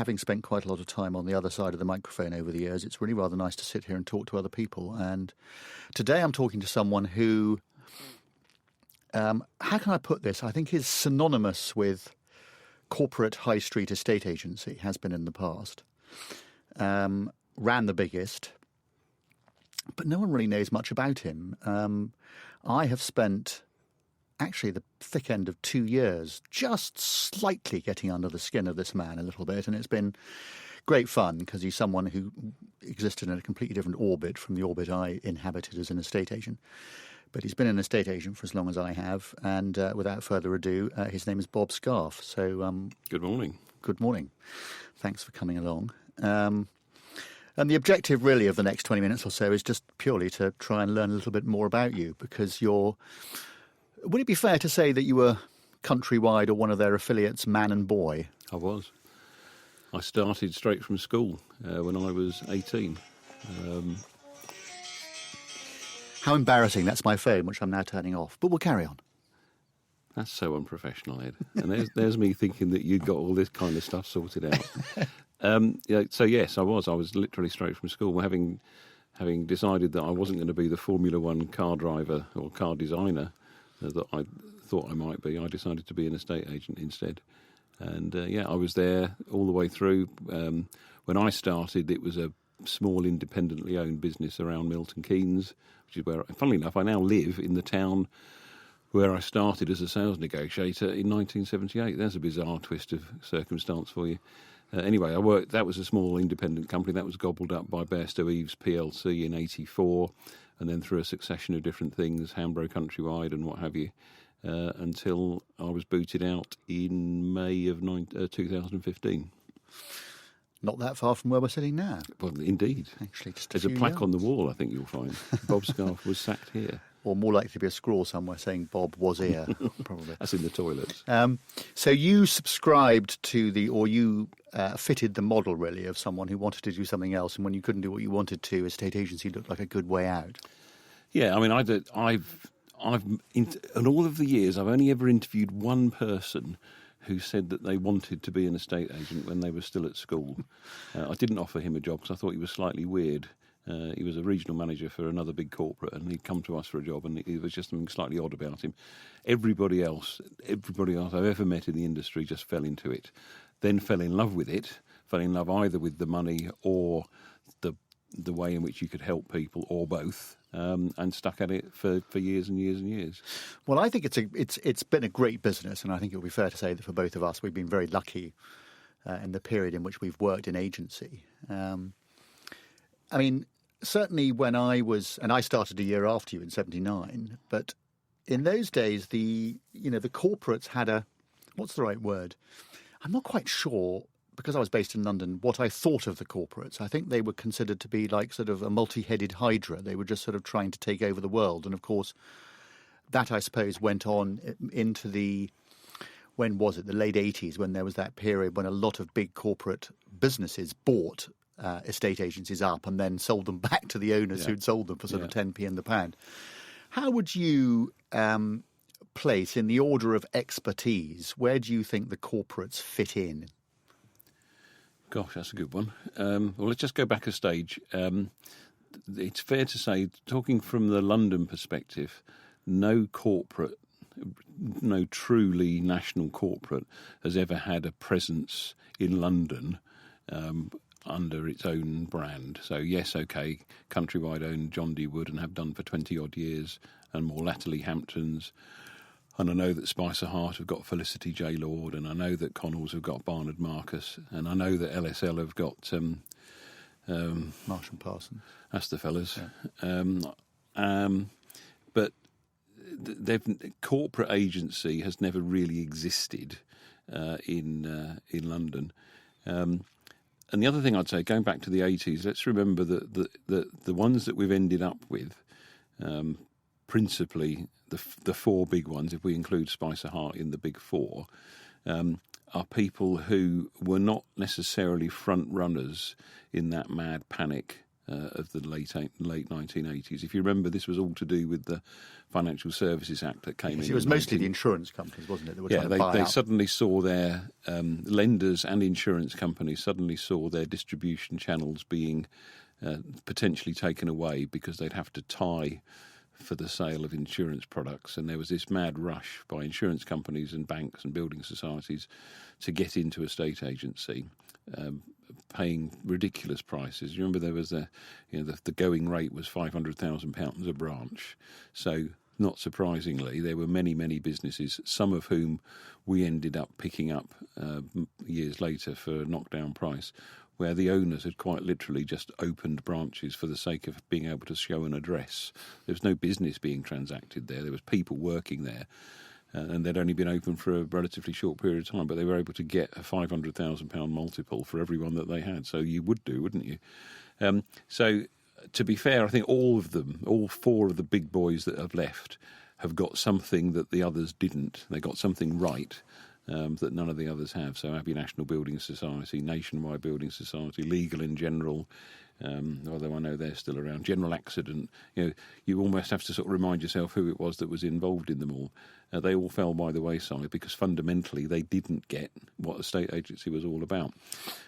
having spent quite a lot of time on the other side of the microphone over the years, it's really rather nice to sit here and talk to other people. And today I'm talking to someone who, how can I put this? I think is synonymous with corporate high street estate agency, has been in the past. Ran the biggest, but no one really knows much about him. I have spent actually the thick end of 2 years just slightly getting under the skin of this man a little bit, and it's been great fun because he's someone who existed in a completely different orbit from the orbit I inhabited as an estate agent. But he's been an estate agent for as long as I have, and without further ado, his name is Bob Scarff. So, good morning. Good morning. Thanks for coming along. And the objective really of the next 20 minutes or so is just purely to try and learn a little bit more about you, because would it be fair to say that you were Countrywide or one of their affiliates, man and boy? I was. I started straight from school when I was 18. How embarrassing. That's my phone, which I'm now turning off. But we'll carry on. That's so unprofessional, Ed. And there's me thinking that you'd got all this kind of stuff sorted out. So, yes, I was. I was literally straight from school. Having decided that I wasn't going to be the Formula One car driver or car designer that I thought I might be, I decided to be an estate agent instead. And, I was there all the way through. When I started, it was a small independently owned business around Milton Keynes, which is where, funnily enough, I now live in the town where I started as a sales negotiator in 1978. There's a bizarre twist of circumstance for you. Anyway, that was a small independent company that was gobbled up by Bairstow Eves PLC in 1984, and then through a succession of different things, Hambro Countrywide and what have you, until I was booted out in May of 2015. Not that far from where we're sitting now. Well, indeed. Actually, just there's a plaque on the wall, I think you'll find. Bob Scarff was sacked here. Or more likely to be a scrawl somewhere saying Bob was here, probably. That's in the toilets. So you subscribed to you fitted the model, really, of someone who wanted to do something else, and when you couldn't do what you wanted to, estate agency looked like a good way out. Yeah, I mean, in all of the years, I've only ever interviewed one person who said that they wanted to be an estate agent when they were still at school. I didn't offer him a job because I thought he was slightly weird. He was a regional manager for another big corporate, and he'd come to us for a job, and it was just something slightly odd about him. Everybody else I've ever met in the industry just fell into it, then fell in love with it, fell in love either with the money or the way in which you could help people, or both, and stuck at it for years and years and years. Well, I think it's been a great business, and I think it would be fair to say that for both of us, we've been very lucky in the period in which we've worked in agency. I mean, certainly when I started a year after you in 79, but in those days, the corporates had what's the right word? I'm not quite sure, because I was based in London, what I thought of the corporates. I think they were considered to be like sort of a multi-headed hydra. They were just sort of trying to take over the world. And of course, that I suppose went on into when was it? The late 80s, when there was that period when a lot of big corporate businesses bought estate agencies up and then sold them back to the owners who'd sold them for sort of 10p in the pound. How would you place, in the order of expertise, where do you think the corporates fit in? Gosh, that's a good one. Well, let's just go back a stage. It's fair to say, talking from the London perspective, no truly national corporate has ever had a presence in London under its own brand. So yes, okay, Countrywide owned John D. Wood and have done for 20-odd years, and more latterly Hamptons. And I know that Spicer Hart have got Felicity J. Lord, and I know that Connells have got Barnard Marcus, and I know that LSL have got Marsh and Parsons. That's the fellas. Yeah. But corporate agency has never really existed in London. And the other thing I'd say, going back to the 80s, let's remember that the ones that we've ended up with, principally the four big ones, if we include Spicer Hart in the big four, are people who were not necessarily front runners in that mad panic of the late 1980s. If you remember, this was all to do with the Financial Services Act that came in. It was mostly the insurance companies, wasn't it? That were trying to buy they out. suddenly saw their lenders and insurance companies suddenly saw their distribution channels being potentially taken away because they'd have to tie for the sale of insurance products, and there was this mad rush by insurance companies and banks and building societies to get into a estate agency, paying ridiculous prices. You remember there was the going rate was £500,000 a branch, so not surprisingly there were many businesses, some of whom we ended up picking up years later for a knockdown price, where the owners had quite literally just opened branches for the sake of being able to show an address. There was no business being transacted there. There was people working there, and they'd only been open for a relatively short period of time, but they were able to get a £500,000 multiple for everyone that they had. So you would do, wouldn't you? So to be fair, I think all four of the big boys that have left have got something that the others didn't. They got something right. That none of the others have. So Abbey National Building Society, Nationwide Building Society, Legal in General, although I know they're still around, General Accident. You almost have to sort of remind yourself who it was that was involved in them all. They all fell by the wayside because fundamentally they didn't get what a state agency was all about,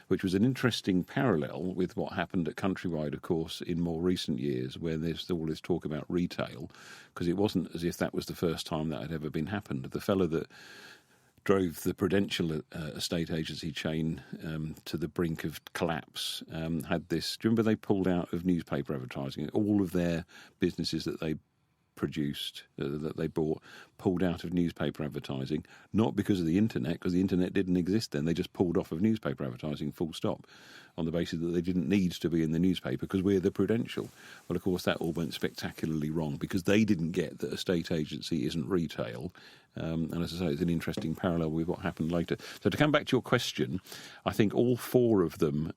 which was an interesting parallel with what happened at Countrywide, of course, in more recent years, where there's all this talk about retail, because it wasn't as if that was the first time that had ever been happened. The fellow that drove the Prudential estate agency chain to the brink of collapse, had this. Do you remember they pulled out of newspaper advertising? All of their businesses that they produced, that they bought, pulled out of newspaper advertising, not because of the internet, because the internet didn't exist then. They just pulled off of newspaper advertising, full stop, on the basis that they didn't need to be in the newspaper because we're the Prudential. Well, of course, that all went spectacularly wrong because they didn't get that a state agency isn't retail. And as I say, it's an interesting parallel with what happened later. So to come back to your question, I think all four of them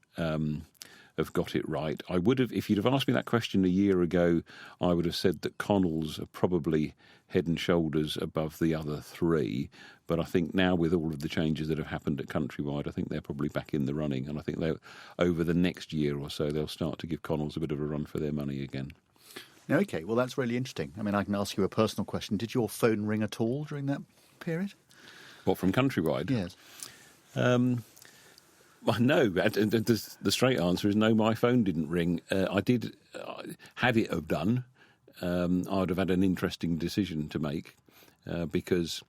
have got it right. I would have, if you'd have asked me that question a year ago, I would have said that Connells are probably head and shoulders above the other three. But I think now with all of the changes that have happened at Countrywide, I think they're probably back in the running. And I think over the next year or so, they'll start to give Connells a bit of a run for their money again. Okay, well, that's really interesting. I mean, I can ask you a personal question. Did your phone ring at all during that period? What, from Countrywide? Yes. Well, no. The straight answer is no, my phone didn't ring. Had it have done, I'd have had an interesting decision to make because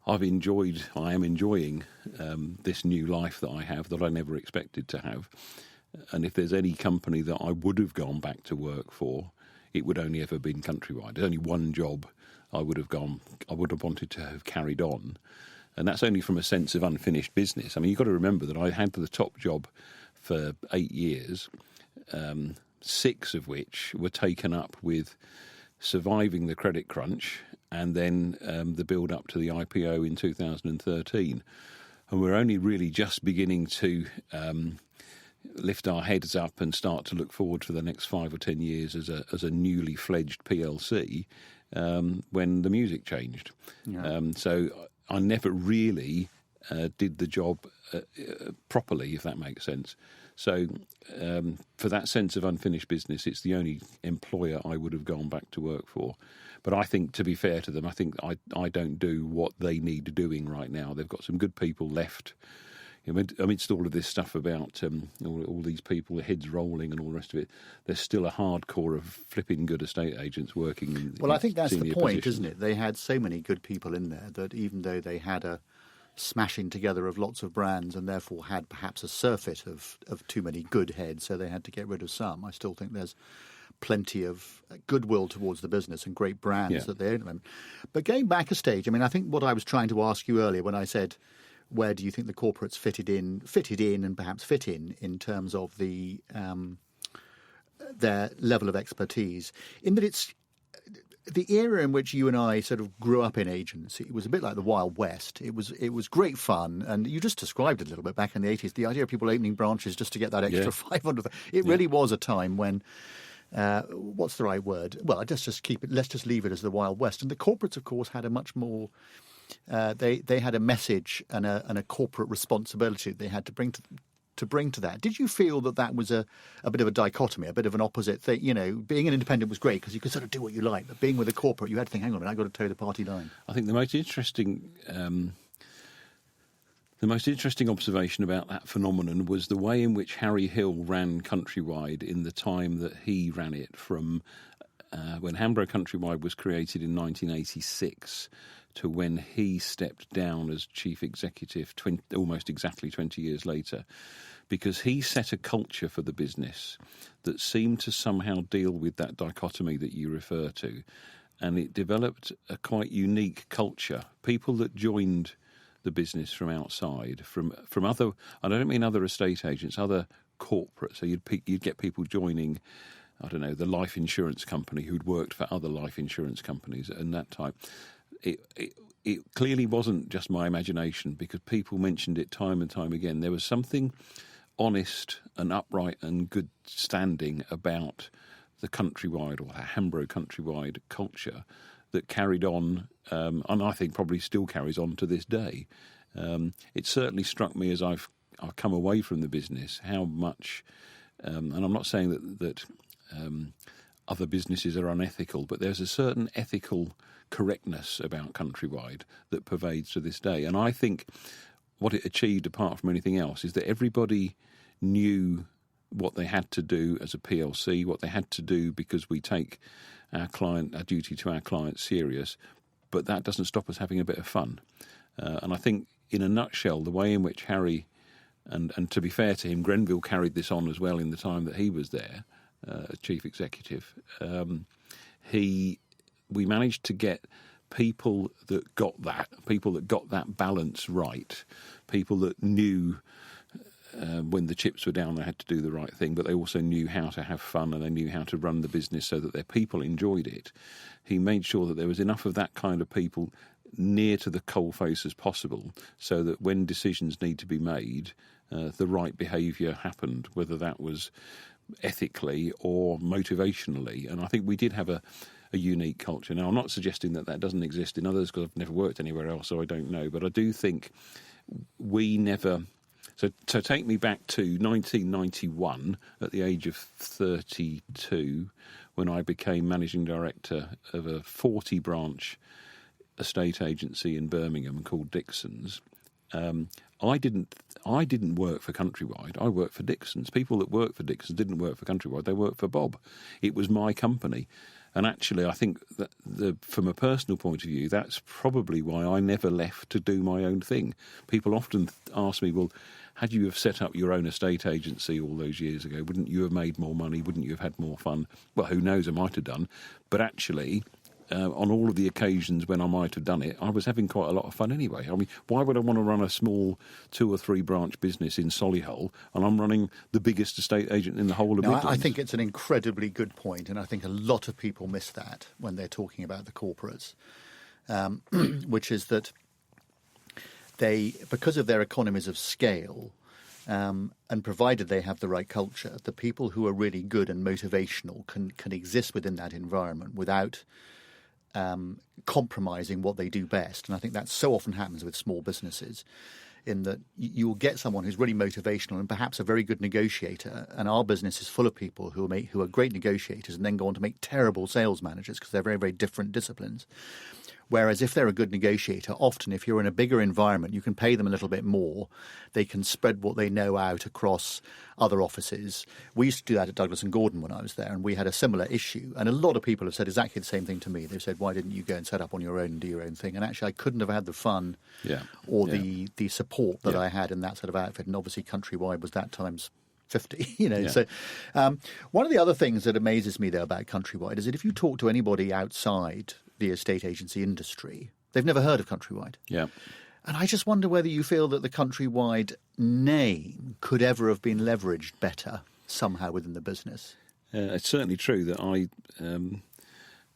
I am enjoying this new life that I have that I never expected to have. And if there's any company that I would have gone back to work for, it would only ever been Countrywide. There's only one job I would have wanted to have carried on. And that's only from a sense of unfinished business. I mean, you've got to remember that I had the top job for 8 years, 6 of which were taken up with surviving the credit crunch and then the build-up to the IPO in 2013. And we're only really just beginning to lift our heads up and start to look forward for the next 5 or 10 years as a newly fledged PLC when the music changed. Yeah. So I never really did the job properly, if that makes sense. So for that sense of unfinished business, it's the only employer I would have gone back to work for. But I think, to be fair to them, I think I don't do what they need doing right now. They've got some good people left. Amidst all of this stuff about all these people, their heads rolling and all the rest of it, there's still a hardcore of flipping good estate agents working. Well, I think that's the point, positions. Isn't it? They had so many good people in there that even though they had a smashing together of lots of brands and therefore had perhaps a surfeit of too many good heads, so they had to get rid of some, I still think there's plenty of goodwill towards the business and great brands that they own. But going back a stage, I mean, I think what I was trying to ask you earlier when I said, where do you think the corporates fitted in and perhaps fit in terms of their level of expertise, in that it's the era in which you and I sort of grew up in agency. It was a bit like the Wild West. It was great fun, and you just described it a little bit back in the 80s. The idea of people opening branches just to get that extra 500. It really was a time when. What's the right word? Well, let's just leave it as the Wild West. And the corporates, of course, had a much more. They had a message and a corporate responsibility they had to bring to to bring to that. Did you feel that was a bit of a dichotomy, a bit of an opposite thing? You know, being an independent was great because you could sort of do what you like, but being with a corporate, you had to think, hang on a minute, I've got to toe the party line. I think the most interesting observation about that phenomenon was the way in which Harry Hill ran Countrywide in the time that he ran it, from when Hambro Countrywide was created in 1986 to when he stepped down as chief executive almost exactly 20 years later, because he set a culture for the business that seemed to somehow deal with that dichotomy that you refer to, and it developed a quite unique culture. People that joined the business from outside, from other, I don't mean other estate agents, other corporates. So you'd get people joining, I don't know, the life insurance company who'd worked for other life insurance companies and that type. It clearly wasn't just my imagination, because people mentioned it time and time again. There was something honest and upright and good standing about the Countrywide, or the Hambro Countrywide culture, that carried on, and I think probably still carries on to this day. It certainly struck me as I've come away from the business how much, and I'm not saying that other businesses are unethical, but there's a certain ethical correctness about Countrywide that pervades to this day. And I think what it achieved, apart from anything else, is that everybody knew what they had to do as a PLC, what they had to do, because we take our duty to our clients serious, but that doesn't stop us having a bit of fun. And I think, in a nutshell, the way in which Harry, and to be fair to him, Grenville carried this on as well in the time that he was there as chief executive. We managed to get people that got that balance right, people that knew when the chips were down, they had to do the right thing, but they also knew how to have fun, and they knew how to run the business so that their people enjoyed it. He made sure that there was enough of that kind of people near to the coalface as possible, so that when decisions need to be made, the right behaviour happened, whether that was ethically or motivationally. And I think we did have a unique culture. Now, I'm not suggesting that doesn't exist in others, because I've never worked anywhere else, so I don't know. But I do think we never... So take me back to 1991, at the age of 32, when I became managing director of a 40-branch estate agency in Birmingham called Dixon's. I didn't work for Countrywide. I worked for Dixon's. People that worked for Dixon's didn't work for Countrywide. They worked for Bob. It was my company. And actually, I think that from a personal point of view, that's probably why I never left to do my own thing. People often ask me, well, had you have set up your own estate agency all those years ago, wouldn't you have made more money? Wouldn't you have had more fun? Well, who knows, I might have done. But actually, on all of the occasions when I might have done it, I was having quite a lot of fun anyway. I mean, why would I want to run a small 2 or 3 branch business in Solihull, and I'm running the biggest estate agent in the whole of Midlands? I think it's an incredibly good point, and I think a lot of people miss that when they're talking about the corporates, which is that they, because of their economies of scale, and provided they have the right culture, the people who are really good and motivational can exist within that environment without compromising what they do best. And I think that so often happens with small businesses, in that you will get someone who's really motivational and perhaps a very good negotiator. And our business is full of people who are great negotiators and then go on to make terrible sales managers, because they're very, very different disciplines. Whereas if they're a good negotiator, often if you're in a bigger environment, you can pay them a little bit more. They can spread what they know out across other offices. We used to do that at Douglas and Gordon when I was there, and we had a similar issue. And a lot of people have said exactly the same thing to me. They've said, why didn't you go and set up on your own and do your own thing? And actually, I couldn't have had the fun the support that I had in that sort of outfit. And obviously, Countrywide was that times 50, you know. Yeah. So one of the other things that amazes me, though, about Countrywide is that if you talk to anybody outside the estate agency industry, they've never heard of Countrywide. Yeah. And I just wonder whether you feel that the Countrywide name could ever have been leveraged better somehow within the business. It's certainly true that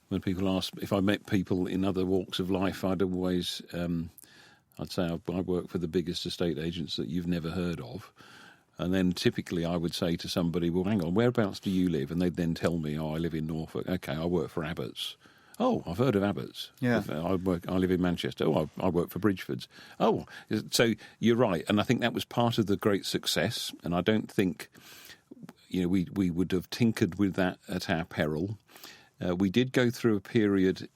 when people ask if I met people in other walks of life, I'd always, I'd say I work for the biggest estate agents that you've never heard of. And then typically I would say to somebody, well, hang on, whereabouts do you live? And they'd then tell me, I live in Norfolk. Okay, I work for Abbott's. Oh, I've heard of Abbott's. Yeah. I live in Manchester. Oh, I work for Bridgeford's. Oh, so you're right. And I think that was part of the great success. And I don't think, we would have tinkered with that at our peril. We did go through a period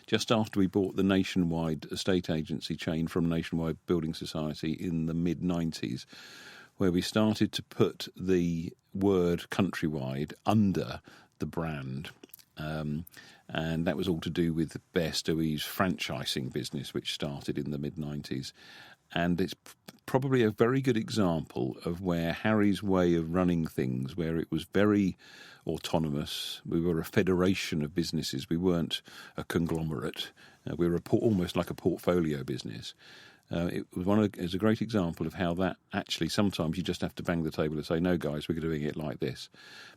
just after we bought the Nationwide estate agency chain from Nationwide Building Society in the mid-90s, where we started to put the word Countrywide under the brand. And that was all to do with Bear Stewie's franchising business, which started in the mid-90s. And it's probably a very good example of where Harry's way of running things, where it was very autonomous. We were a federation of businesses. We weren't a conglomerate. We were almost like a portfolio business. It was a great example of how that actually sometimes you just have to bang the table and say, no, guys, we're doing it like this.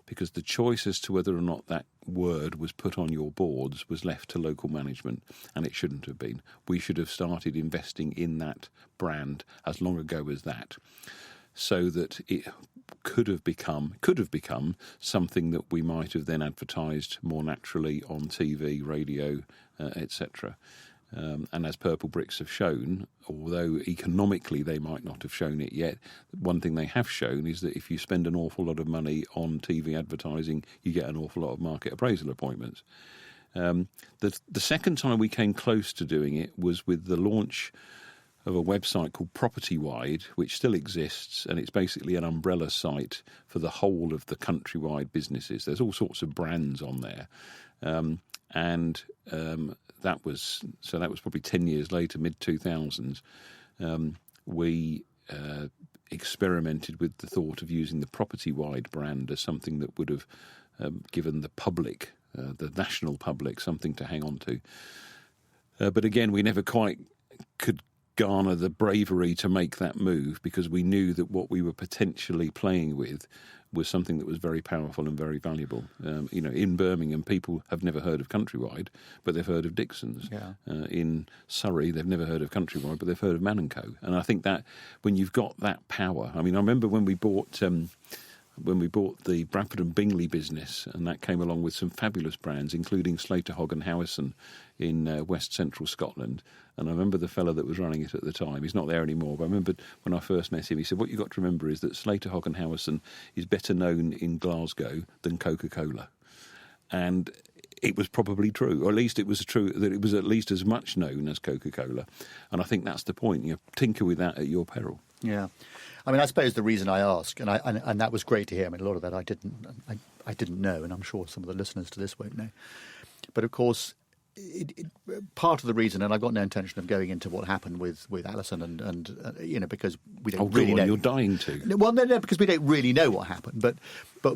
Because the choice as to whether or not that word was put on your boards was left to local management, and it shouldn't have been. We should have started investing in that brand as long ago as that, so that it could have become something that we might have then advertised more naturally on TV, radio, etc. And as Purple Bricks have shown, although economically they might not have shown it yet, one thing they have shown is that if you spend an awful lot of money on TV advertising, you get an awful lot of market appraisal appointments. The second time we came close to doing it was with the launch of a website called Propertywide, which still exists, and it's basically an umbrella site for the whole of the Countrywide businesses. There's all sorts of brands on there. That was probably 10 years later, mid-2000s. We experimented with the thought of using the Propertywide brand as something that would have given the public, the national public, something to hang on to. But again, we never quite could garner the bravery to make that move, because we knew that what we were potentially playing with was something that was very powerful and very valuable. In Birmingham, people have never heard of Countrywide, but they've heard of Dixon's. Yeah. In Surrey, they've never heard of Countrywide, but they've heard of Man & Co. And I think that when you've got that power... I mean, I remember when we bought the Bradford and Bingley business, and that came along with some fabulous brands, including Slater, Hogg and Howison in West Central Scotland. And I remember the fellow that was running it at the time. He's not there anymore, but I remember when I first met him, he said, what you've got to remember is that Slater, Hogg and Howison is better known in Glasgow than Coca-Cola. And it was probably true, or at least it was true that it was at least as much known as Coca-Cola. And I think that's the point. Tinker with that at your peril. Yeah. I mean, I suppose the reason I ask, and that was great to hear. I mean, a lot of that I didn't know, and I'm sure some of the listeners to this won't know. But of course, part of the reason, and I've got no intention of going into what happened with Alison, and because we don't really know. You're dying to. Well, no, because we don't really know what happened. But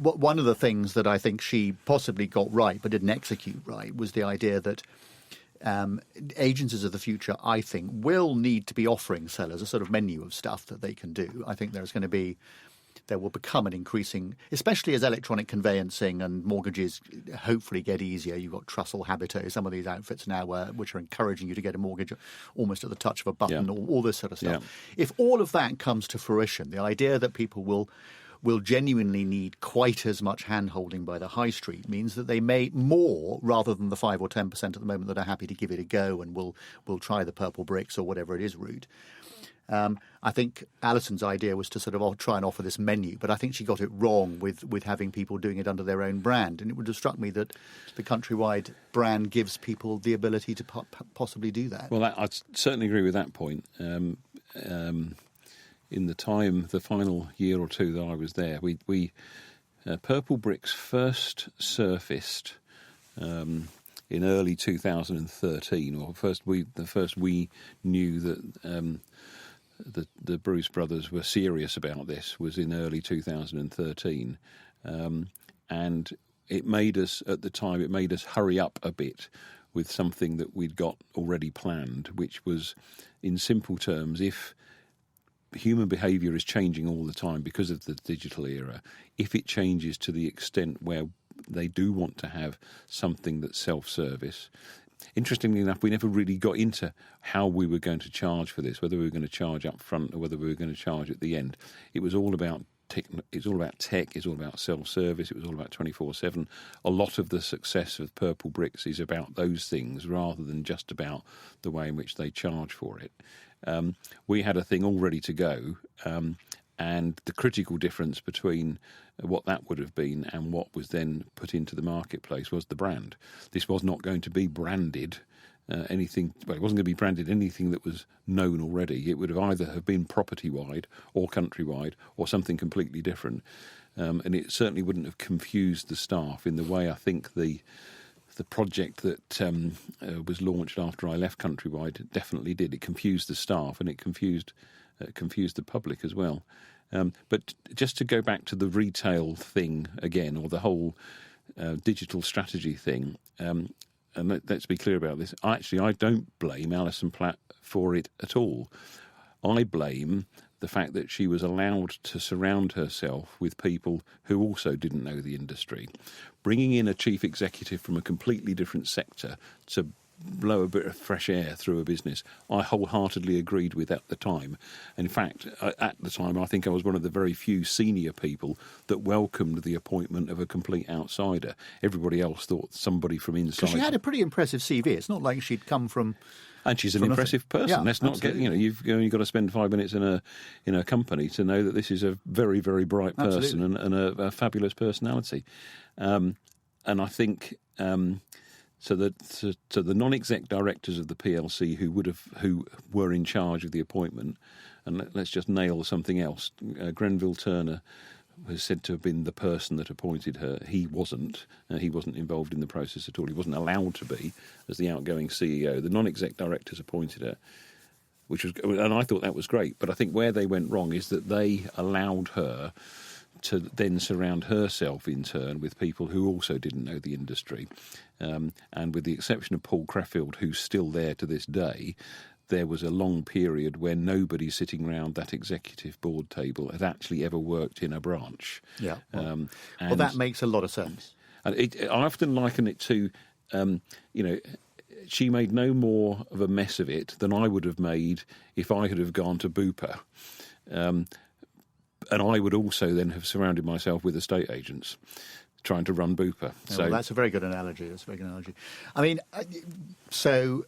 one of the things that I think she possibly got right but didn't execute right was the idea that agencies of the future, I think, will need to be offering sellers a sort of menu of stuff that they can do. I think there will become an increasing, especially as electronic conveyancing and mortgages hopefully get easier. You've got Trussell, Habito, some of these outfits now which are encouraging you to get a mortgage almost at the touch of a button, all this sort of stuff. Yeah. If all of that comes to fruition, the idea that people will genuinely need quite as much hand-holding by the high street means that they may more, rather than the 5 or 10% at the moment that are happy to give it a go and will try the Purple Bricks or whatever it is route. I think Alison's idea was to sort of try and offer this menu, but I think she got it wrong with having people doing it under their own brand. And it would have struck me that the Countrywide brand gives people the ability to possibly do that. Well, I certainly agree with that point. In the final year or two that I was there, we Purple Bricks first surfaced in early 2013, or the first we knew that the Bruce brothers were serious about this was in early 2013, and it made us hurry up a bit with something that we'd got already planned, which was, in simple terms, if human behaviour is changing all the time because of the digital era, if it changes to the extent where they do want to have something that's self-service. Interestingly enough, we never really got into how we were going to charge for this, whether we were going to charge up front or whether we were going to charge at the end. It was all about tech. It's all about tech. It's all about self-service. It was all about 24/7. A lot of the success of Purple Bricks is about those things rather than just about the way in which they charge for it. We had a thing all ready to go, and the critical difference between what that would have been and what was then put into the marketplace was the brand. This was not going to be branded anything. Well, it wasn't going to be branded anything that was known already. It would have either have been property-wide or countrywide or something completely different. And it certainly wouldn't have confused the staff in the way I think the project that was launched after I left Countrywide definitely did. It confused the staff and it confused the public as well. But just to go back to the retail thing again, or the whole digital strategy thing, and let's be clear about this. I don't blame Alison Platt for it at all. I blame the fact that she was allowed to surround herself with people who also didn't know the industry. Bringing in a chief executive from a completely different sector to blow a bit of fresh air through a business, I wholeheartedly agreed with at the time. In fact, at the time, I think I was one of the very few senior people that welcomed the appointment of a complete outsider. Everybody else thought somebody from inside. Because she had a pretty impressive CV. It's not like she'd come from... And she's an impressive person. Yeah, Let's not absolutely. get, you've only got to spend 5 minutes in a company to know that this is a very, very bright person and a fabulous personality. And I think so the non-exec directors of the PLC who were in charge of the appointment, and let's just nail something else. Grenville Turner was said to have been the person that appointed her. He wasn't. He wasn't involved in the process at all. He wasn't allowed to be as the outgoing CEO. The non-exec directors appointed her, and I thought that was great. But I think where they went wrong is that they allowed her to then surround herself in turn with people who also didn't know the industry. And with the exception of Paul Creffield, who's still there to this day, there was a long period where nobody sitting around that executive board table had actually ever worked in a branch. Yeah. Well, that makes a lot of sense. And I often liken it to, she made no more of a mess of it than I would have made if I had have gone to Bupa. And I would also then have surrounded myself with estate agents trying to run Bupa. Yeah, well, that's a very good analogy. I mean, so...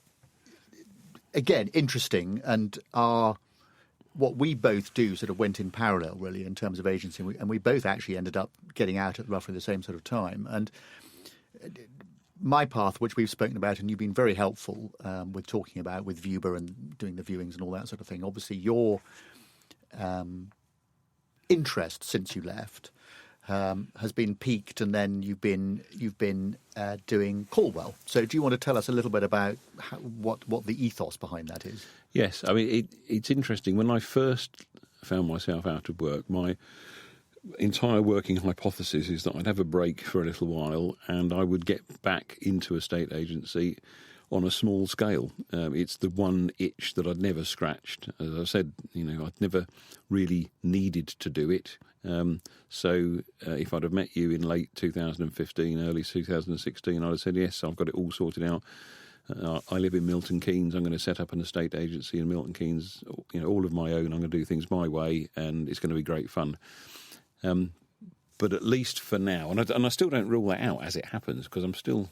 Again, interesting, and what we both do sort of went in parallel, really, in terms of agency, and we both actually ended up getting out at roughly the same sort of time. And my path, which we've spoken about, and you've been very helpful with talking about with Vuber and doing the viewings and all that sort of thing. Obviously, your interest since you left has been piqued, and then you've been doing Caldwell. So, do you want to tell us a little bit about what the ethos behind that is? Yes, I mean it's interesting. When I first found myself out of work, my entire working hypothesis is that I'd have a break for a little while, and I would get back into a state agency on a small scale. It's the one itch that I'd never scratched. As I said, I'd never really needed to do it. So if I'd have met you in late 2015, early 2016, I'd have said, yes, I've got it all sorted out. I live in Milton Keynes. I'm going to set up an estate agency in Milton Keynes, all of my own. I'm going to do things my way, and it's going to be great fun. But at least for now, and I still don't rule that out as it happens, because I'm still...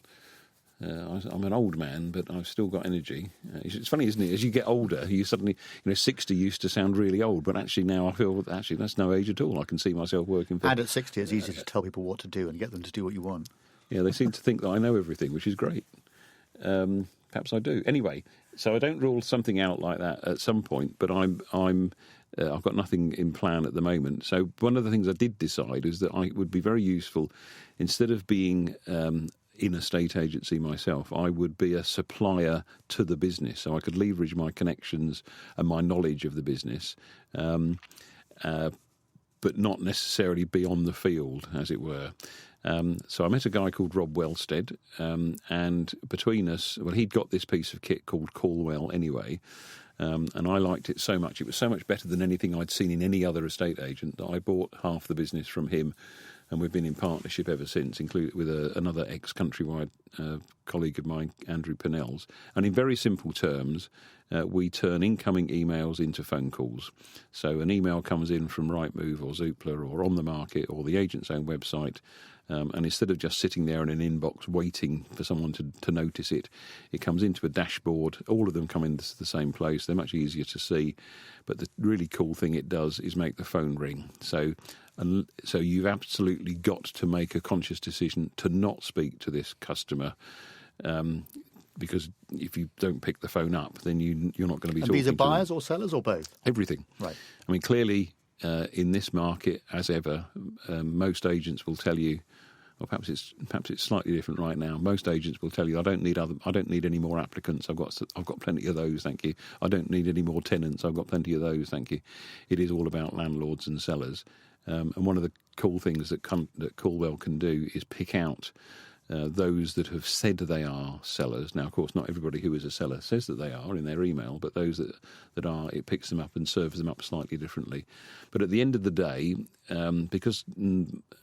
I'm an old man, but I've still got energy. It's funny, isn't it? As you get older, you suddenly, 60 used to sound really old, but actually now I feel actually that's no age at all. I can see myself working for... And at 60, it's easy to tell people what to do and get them to do what you want. Yeah, they seem to think that I know everything, which is great. Perhaps I do. Anyway, so I don't rule something out like that at some point, but I've got nothing in plan at the moment. So one of the things I did decide is that it would be very useful, instead of being... in a state agency myself, I would be a supplier to the business, so I could leverage my connections and my knowledge of the business, but not necessarily be on the field, as it were. So I met a guy called Rob Wellstead, and between us, well, he'd got this piece of kit called Caldwell anyway, and I liked it so much. It was so much better than anything I'd seen in any other estate agent that I bought half the business from him and we've been in partnership ever since, including with another ex-Countrywide colleague of mine, Andrew Pennells. And in very simple terms, we turn incoming emails into phone calls. So an email comes in from Rightmove or Zoopla or On the Market or the agent's own website, and instead of just sitting there in an inbox waiting for someone to notice it, it comes into a dashboard. All of them come into the same place. They're much easier to see. But the really cool thing it does is make the phone ring. So you've absolutely got to make a conscious decision to not speak to this customer, because if you don't pick the phone up, then you're not going to be talking to them. These are buyers or sellers or both? Everything. Right. I mean, clearly, in this market, as ever, most agents will tell you, or perhaps it's slightly different right now. Most agents will tell you, I don't need any more applicants. I've got plenty of those, thank you. I don't need any more tenants. I've got plenty of those, thank you. It is all about landlords and sellers. And one of the cool things that Coolwell can do is pick out those that have said they are sellers. Now, of course, not everybody who is a seller says that they are in their email, but those that are, it picks them up and serves them up slightly differently. But at the end of the day, because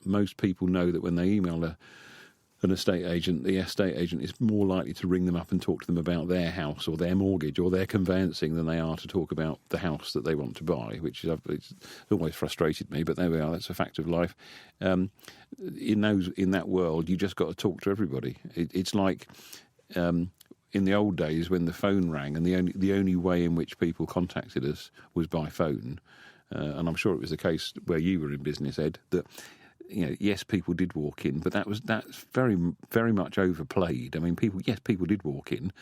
most people know that when they email an estate agent, the estate agent is more likely to ring them up and talk to them about their house or their mortgage or their conveyancing than they are to talk about the house that they want to buy, which it's always frustrated me, but there we are, that's a fact of life. In that world, you just got to talk to everybody. It's like in the old days when the phone rang, and the only way in which people contacted us was by phone, and I'm sure it was the case where you were in business, Ed, that yes, people did walk in, but that's very, very much overplayed. I mean, people did walk in,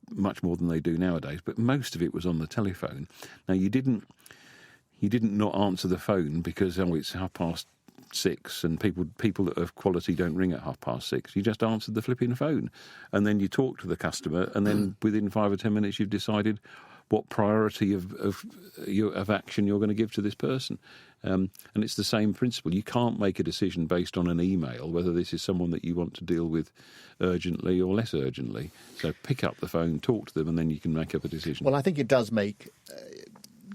much more than they do nowadays, but most of it was on the telephone. Now, you didn't not answer the phone because it's 6:30 and people that of quality don't ring at 6:30. You just answered the flipping phone, and then you talk to the customer, and then within 5 or 10 minutes you've decided what priority of action you're going to give to this person. And it's the same principle. You can't make a decision based on an email, whether this is someone that you want to deal with urgently or less urgently. So pick up the phone, talk to them, and then you can make up a decision. Well, I think it does make...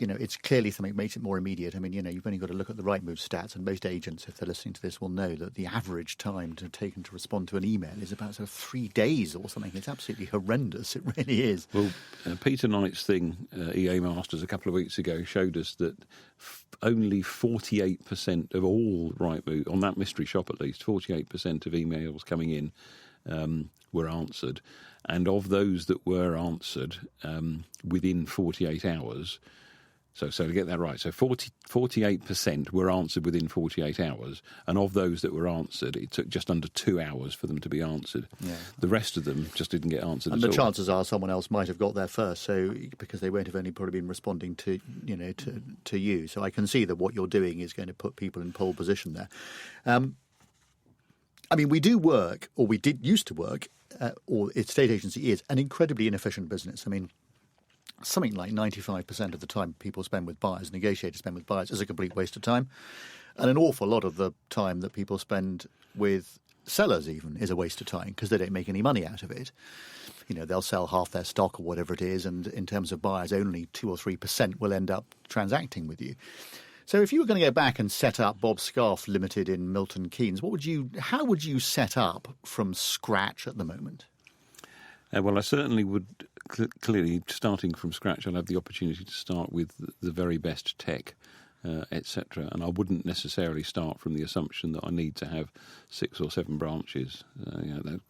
it's clearly something that makes it more immediate. I mean, you've only got to look at the Rightmove stats, and most agents, if they're listening to this, will know that the average time taken to respond to an email is about 3 days or something. It's absolutely horrendous. It really is. Well, Peter Knight's thing, EA Masters, a couple of weeks ago showed us that only 48% of all Rightmove, on that mystery shop at least, 48% of emails coming in were answered. And of those that were answered within 48 hours... So to get that right, so 48% were answered within 48 hours, and of those that were answered, it took just under 2 hours for them to be answered. Yeah. The rest of them just didn't get answered at all. And the chances are someone else might have got there first, so because they won't have only probably been responding to you. So I can see that what you're doing is going to put people in pole position there. We do work, or we used to work, or estate agency is an incredibly inefficient business. I mean, something like 95% of the time people spend with buyers, negotiators spend with buyers, is a complete waste of time. And an awful lot of the time that people spend with sellers even is a waste of time because they don't make any money out of it. They'll sell half their stock or whatever it is, and in terms of buyers, only 2 or 3% will end up transacting with you. So if you were going to go back and set up Bob Scarff Limited in Milton Keynes, how would you set up from scratch at the moment? Well, I certainly would. Clearly, starting from scratch, I'll have the opportunity to start with the very best tech, etc. And I wouldn't necessarily start from the assumption that I need to have 6 or 7 branches.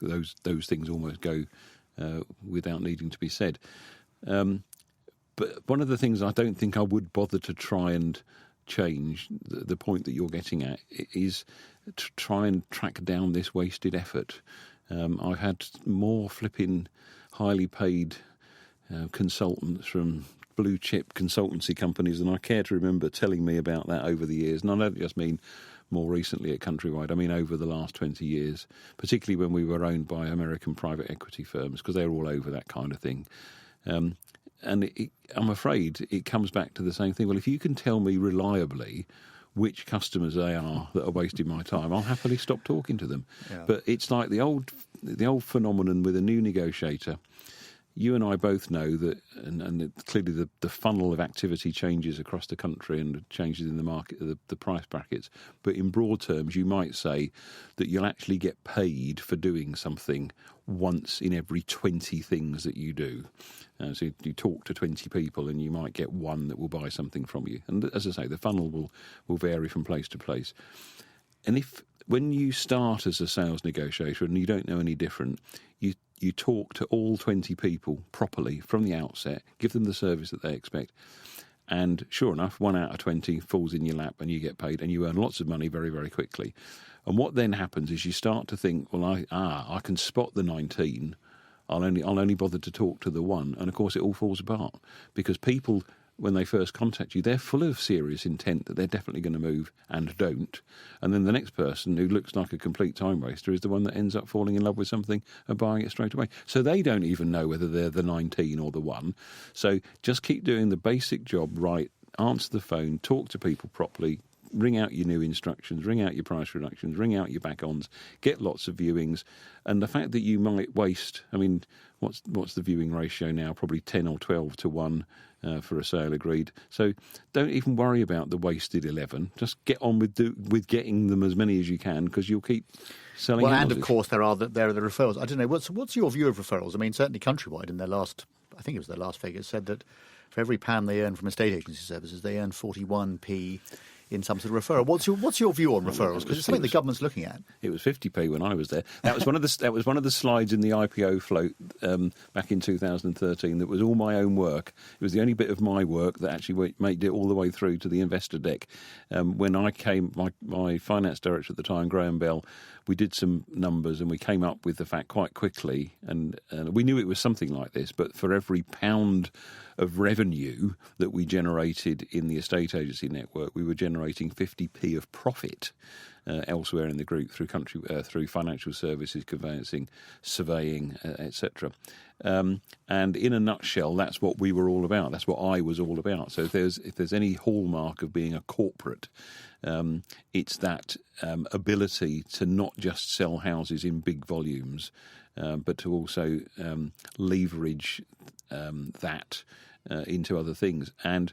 Those things almost go without needing to be said. But one of the things I don't think I would bother to try and change, the point that you're getting at, is to try and track down this wasted effort. I've had more flipping highly paid consultants from blue chip consultancy companies than I care to remember telling me about that over the years. And I don't just mean more recently at Countrywide, I mean over the last 20 years, particularly when we were owned by American private equity firms, because they're all over that kind of thing. And I'm afraid it comes back to the same thing. Well, if you can tell me reliably which customers they are that are wasting my time, I'll happily stop talking to them. Yeah. But it's like the old phenomenon with a new negotiator. you and I both know that, and clearly the funnel of activity changes across the country and changes in the market, the price brackets. But in broad terms, you might say that you'll actually get paid for doing something once in every 20 things that you do. So you talk to 20 people and you might get one that will buy something from you. And as I say, the funnel will vary from place to place. And when you start as a sales negotiator and you don't know any different, you talk to all 20 people properly from the outset, give them the service that they expect, and sure enough, 1 out of 20 falls in your lap and you get paid and you earn lots of money very, very quickly. And what then happens is you start to think, well, I can spot the 19, I'll only bother to talk to the one, and of course it all falls apart because people, when they first contact you, they're full of serious intent that they're definitely going to move and don't. And then the next person who looks like a complete time waster is the one that ends up falling in love with something and buying it straight away. So they don't even know whether they're the 19 or the one. So just keep doing the basic job right. Answer the phone, talk to people properly, ring out your new instructions, ring out your price reductions, ring out your back-ons, get lots of viewings. And the fact that you might waste, I mean, what's the viewing ratio now? Probably 10 or 12 to 1 for a sale agreed. So don't even worry about the wasted 11. Just get on with getting them as many as you can because you'll keep selling houses. And of course there are the referrals. I don't know, what's your view of referrals? I mean, certainly Countrywide in their last figure said that for every pound they earn from estate agency services, they earn 41p in some sort of referral. What's your view on referrals? Because it's something the government's looking at. It was 50p when I was there. That was one of the slides in the IPO float back in 2013. That was all my own work. It was the only bit of my work that actually made it all the way through to the investor deck. When I came, my finance director at the time, Graham Bell, we did some numbers and we came up with the fact quite quickly. And we knew it was something like this. But for every pound of revenue that we generated in the estate agency network, we were generating 50p of profit elsewhere in the group through financial services, conveyancing, surveying, etc. And in a nutshell, that's what we were all about. That's what I was all about. So if there's any hallmark of being a corporate, it's that ability to not just sell houses in big volumes, but to also leverage that into other things. And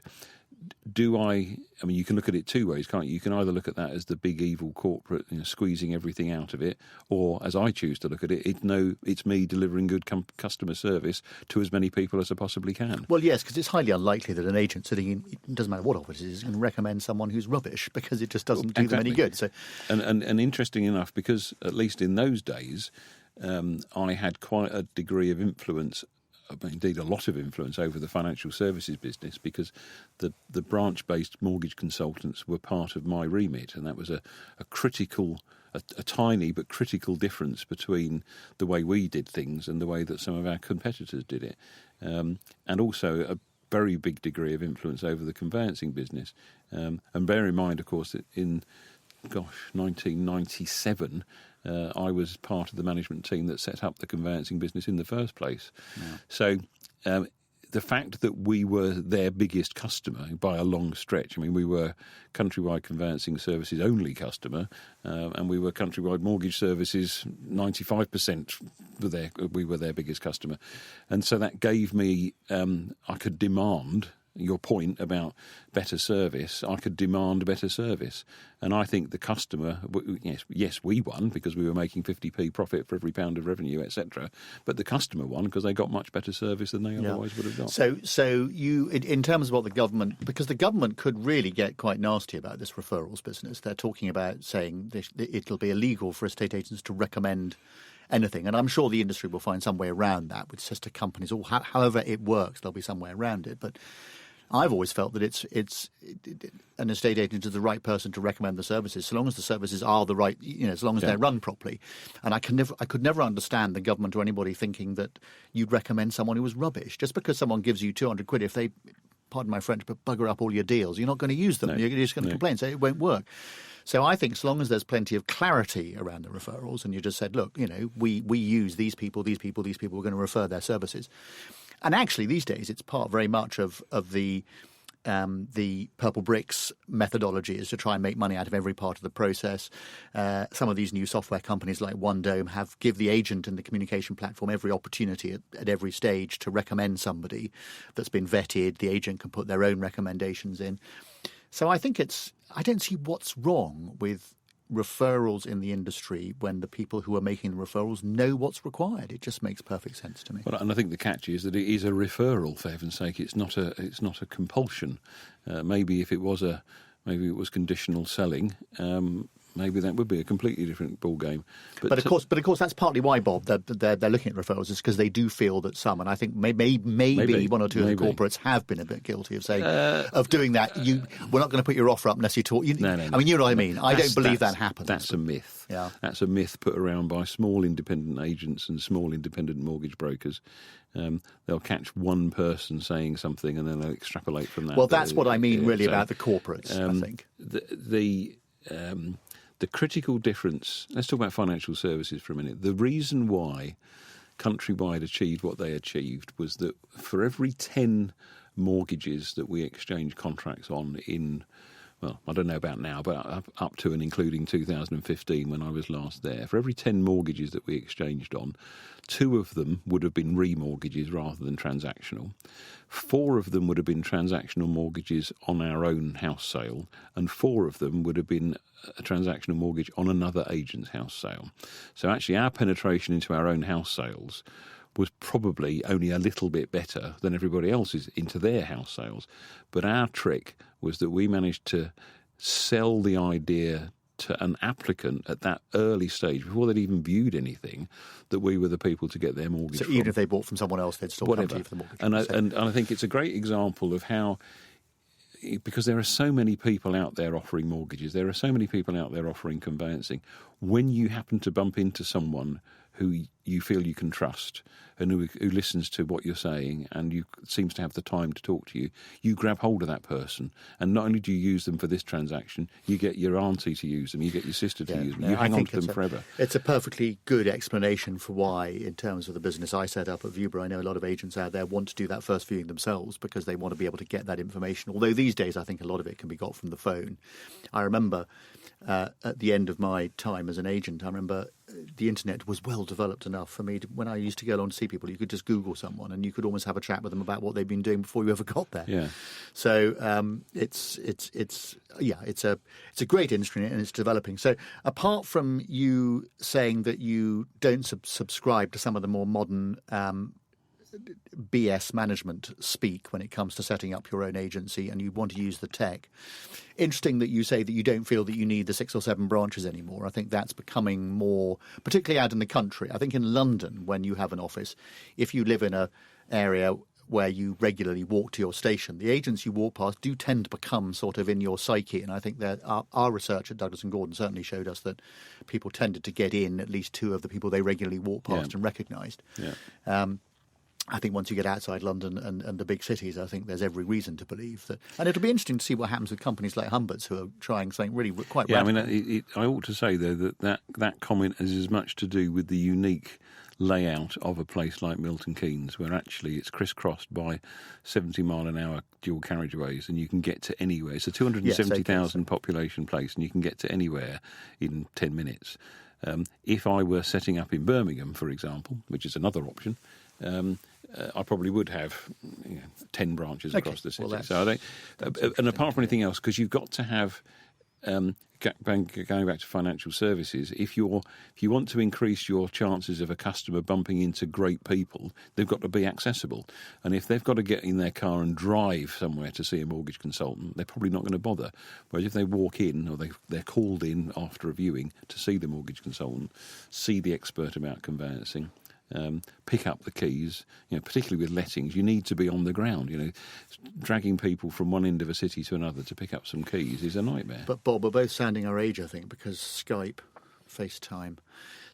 I mean, you can look at it two ways, can't you? You can either look at that as the big evil corporate, squeezing everything out of it, or as I choose to look at it, it's me delivering good customer service to as many people as I possibly can. Well, yes, because it's highly unlikely that an agent sitting in, it doesn't matter what office it is, can recommend someone who's rubbish because it just doesn't do them any good. So, and interesting enough, because at least in those days, I had quite a degree of influence, indeed a lot of influence over the financial services business, because the branch-based mortgage consultants were part of my remit, and that was a tiny but critical difference between the way we did things and the way that some of our competitors did it, and also a very big degree of influence over the conveyancing business. And bear in mind, of course, that in 1997, I was part of the management team that set up the conveyancing business in the first place. Yeah. So the fact that we were their biggest customer by a long stretch, I mean, we were Countrywide Conveyancing Services only customer, and we were Countrywide Mortgage Services 95% we were their biggest customer. And so that gave me, I could demand, your point about better service, I could demand better service. And I think the customer, yes, we won because we were making 50p profit for every pound of revenue, etc. But the customer won because they got much better service than they otherwise would have got. So you, in terms of what the government, because the government could really get quite nasty about this referrals business. They're talking about saying it'll be illegal for estate agents to recommend anything. And I'm sure the industry will find some way around that with sister companies, or however it works, there'll be some way around it. But I've always felt that it's an estate agent is the right person to recommend the services, so long as the services are the right, as long as they're run properly. And I could never understand the government or anybody thinking that you'd recommend someone who was rubbish. Just because someone gives you 200 quid, if they, pardon my French, but bugger up all your deals, you're not going to use them. No. You're just going to complain, so it won't work. So I think so long as there's plenty of clarity around the referrals, and you just said, look, we use these people, we're going to refer their services. And actually, these days, it's part very much of the the purple bricks methodology is to try and make money out of every part of the process. Some of these new software companies like OneDome give the agent and the communication platform every opportunity at every stage to recommend somebody that's been vetted. The agent can put their own recommendations in. So I think I don't see what's wrong with referrals in the industry when the people who are making the referrals know what's required. It just makes perfect sense to me. Well, and I think the catch is that it is a referral, for heaven's sake. It's not a compulsion. Maybe if it was conditional selling, maybe that would be a completely different ball game. But of course, that's partly why, Bob, they're looking at referrals, is because they do feel that some, and I think maybe one or two of the corporates have been a bit guilty of saying of doing that. We're not going to put your offer up unless you talk. No. I mean, you know what I mean. I don't believe that happens. That's a myth. Yeah, that's a myth put around by small independent agents and small independent mortgage brokers. They'll catch one person saying something and then they'll extrapolate from that. Well, that's what I mean really about the corporates, I think. The critical difference, let's talk about financial services for a minute. The reason why Countrywide achieved what they achieved was that for every 10 mortgages that we exchange contracts on well, I don't know about now, but up to and including 2015 when I was last there, for every 10 mortgages that we exchanged on, 2 of them would have been remortgages rather than transactional. 4 of them would have been transactional mortgages on our own house sale, and 4 of them would have been a transactional mortgage on another agent's house sale. So actually our penetration into our own house sales was probably only a little bit better than everybody else's into their house sales. But our trick was that we managed to sell the idea to an applicant at that early stage, before they'd even viewed anything, that we were the people to get their mortgage from. So even if they bought from someone else, they'd still come to you for the mortgage. And I think it's a great example of how, because there are so many people out there offering mortgages, there are so many people out there offering conveyancing, when you happen to bump into someone who you feel you can trust and who listens to what you're saying and you seems to have the time to talk to you, you grab hold of that person. And not only do you use them for this transaction, you get your auntie to use them, you get your sister to use them, you hang on to them forever. It's a perfectly good explanation for why, in terms of the business I set up at Viewborough, I know a lot of agents out there want to do that first viewing themselves because they want to be able to get that information. Although these days I think a lot of it can be got from the phone. I remember at the end of my time as an agent, I remember the internet was well developed enough for me when I used to go along to see people, you could just Google someone and you could almost have a chat with them about what they've been doing before you ever got there. Yeah. So it's a great industry and it's developing. So apart from you saying that you don't subscribe to some of the more modern BS management speak when it comes to setting up your own agency and you want to use the tech. Interesting that you say that you don't feel that you need the 6 or 7 branches anymore. I think that's becoming more, particularly out in the country. I think in London, when you have an office, if you live in an area where you regularly walk to your station, the agents you walk past do tend to become sort of in your psyche. And I think that our research at Douglas & Gordon certainly showed us that people tended to get in at least 2 of the people they regularly walk past and recognised. Yeah. I think once you get outside London and the big cities, I think there's every reason to believe that. And it'll be interesting to see what happens with companies like Humberts who are trying something really quite radical. I mean, I ought to say, though, that comment has as much to do with the unique layout of a place like Milton Keynes, where actually it's crisscrossed by 70-mile-an-hour dual carriageways and you can get to anywhere. It's a 270,000 population place and you can get to anywhere in 10 minutes. If I were setting up in Birmingham, for example, which is another option, I probably would have 10 branches across the city. So I think, and apart from anything else, because you've got to have, going back to financial services, if you want to increase your chances of a customer bumping into great people, they've got to be accessible. And if they've got to get in their car and drive somewhere to see a mortgage consultant, they're probably not going to bother. Whereas if they walk in or they're called in after a viewing to see the mortgage consultant, see the expert about conveyancing, pick up the keys, particularly with lettings, you need to be on the ground. Dragging people from one end of a city to another to pick up some keys is a nightmare. But Bob, we're both sounding our age, I think, because Skype, FaceTime,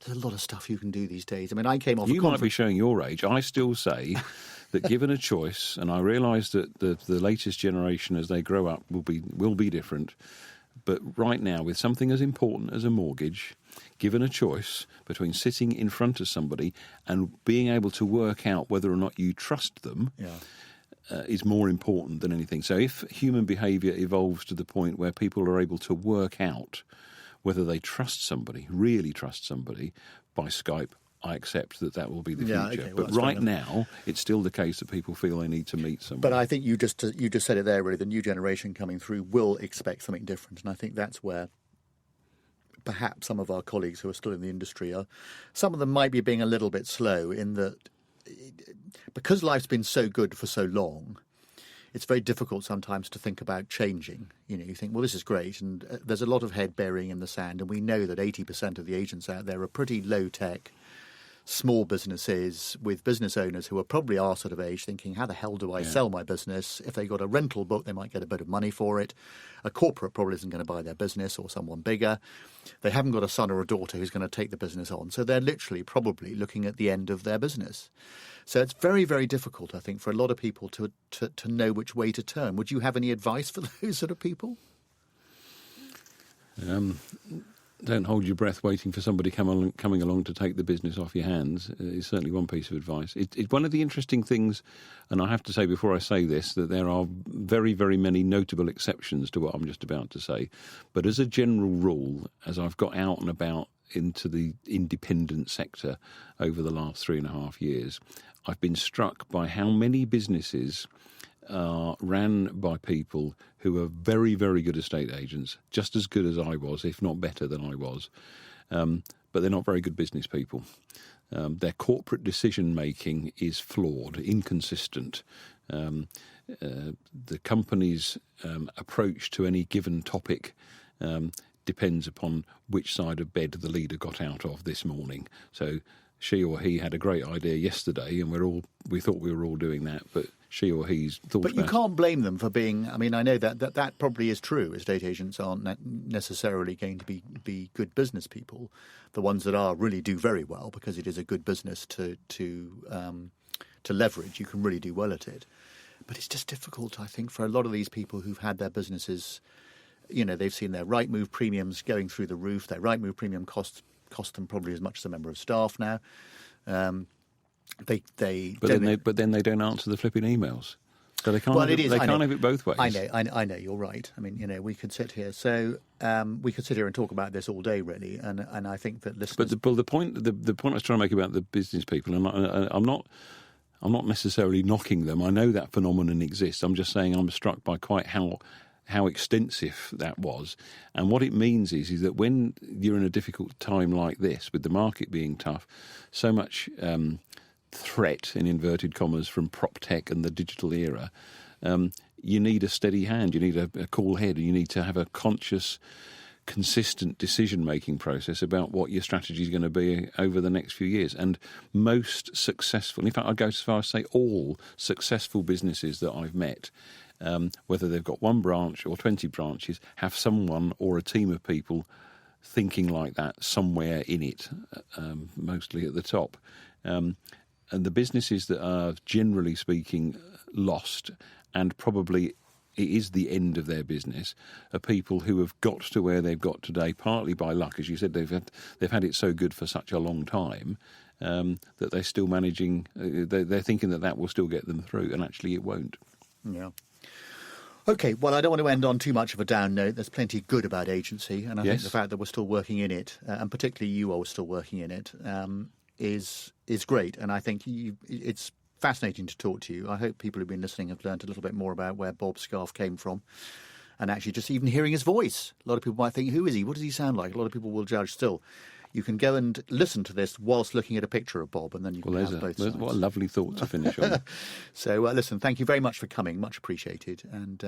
there's a lot of stuff you can do these days. I mean, I came off. You might be showing your age. I still say that given a choice, and I realise that the latest generation as they grow up will be different. But right now, with something as important as a mortgage, given a choice between sitting in front of somebody and being able to work out whether or not you trust them, is more important than anything. So if human behaviour evolves to the point where people are able to work out whether they trust somebody, really trust somebody, by Skype, I accept that will be the future. Okay, well, but right now, it's still the case that people feel they need to meet someone. But I think you just said it there, really. The new generation coming through will expect something different. And I think that's where perhaps some of our colleagues who are still in the industry some of them might be being a little bit slow in that because life's been so good for so long, it's very difficult sometimes to think about changing. You think, well, this is great, and there's a lot of head burying in the sand, and we know that 80% of the agents out there are pretty low-tech, small businesses with business owners who are probably our sort of age thinking, how the hell do I sell my business? If they got a rental book, they might get a bit of money for it. A corporate probably isn't going to buy their business, or someone bigger. They haven't got a son or a daughter who's going to take the business on. So they're literally probably looking at the end of their business. So it's very, very difficult, I think, for a lot of people to know which way to turn. Would you have any advice for those sort of people? Don't hold your breath waiting for somebody coming along to take the business off your hands is certainly one piece of advice. It's one of the interesting things, and I have to say before I say this, that there are very, very many notable exceptions to what I'm just about to say. But as a general rule, as I've got out and about into the independent sector over the last 3.5 years, I've been struck by how many businesses are ran by people who are very, very good estate agents, just as good as I was, if not better than I was, but they're not very good business people. Their corporate decision-making is flawed, inconsistent. The company's approach to any given topic depends upon which side of bed the leader got out of this morning. So she or he had a great idea yesterday, and we thought we were all doing that, but she or he's thought But you can't blame them for being... I mean, I know that probably is true. Estate agents aren't necessarily going to be good business people. The ones that are really do very well because it is a good business to leverage. You can really do well at it. But it's just difficult, I think, for a lot of these people who've had their businesses... they've seen their Rightmove premiums going through the roof. Their Rightmove premium cost them probably as much as a member of staff now. But then they don't answer the flipping emails. So they can't. Well, can't have it both ways. I know. You're right. I mean, we could sit here. So we could sit here and talk about this all day, really. And I think that listeners. But the point I was trying to make about the business people, and I'm not necessarily knocking them. I know that phenomenon exists. I'm just saying I'm struck by quite how extensive that was. And what it means is that when you're in a difficult time like this, with the market being tough, so much threat, in inverted commas, from prop tech and the digital era, you need a steady hand, you need a cool head, and you need to have a conscious, consistent decision-making process about what your strategy is going to be over the next few years. And most successful, in fact, I'd go as far as say all successful businesses that I've met, whether they've got one branch or 20 branches, have someone or a team of people thinking like that somewhere in it, mostly at the top. And the businesses that are, generally speaking, lost, and probably it is the end of their business, are people who have got to where they've got today, partly by luck. As you said, they've had it so good for such a long time that they're still managing. They're thinking that will still get them through, and actually it won't. Yeah. OK, well, I don't want to end on too much of a down note. There's plenty good about agency, and I think the fact that we're still working in it, and particularly you are still working in it, is great. And I think it's fascinating to talk to you. I hope people who've been listening have learned a little bit more about where Bob Scarff came from, and actually just even hearing his voice. A lot of people might think, who is he? What does he sound like? A lot of people will judge still. You can go and listen to this whilst looking at a picture of Bob, and then you can have both sides. What a lovely thought to finish on. So, listen, thank you very much for coming. Much appreciated. And,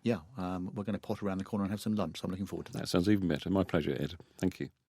we're going to pot around the corner and have some lunch. So I'm looking forward to that. That sounds even better. My pleasure, Ed. Thank you.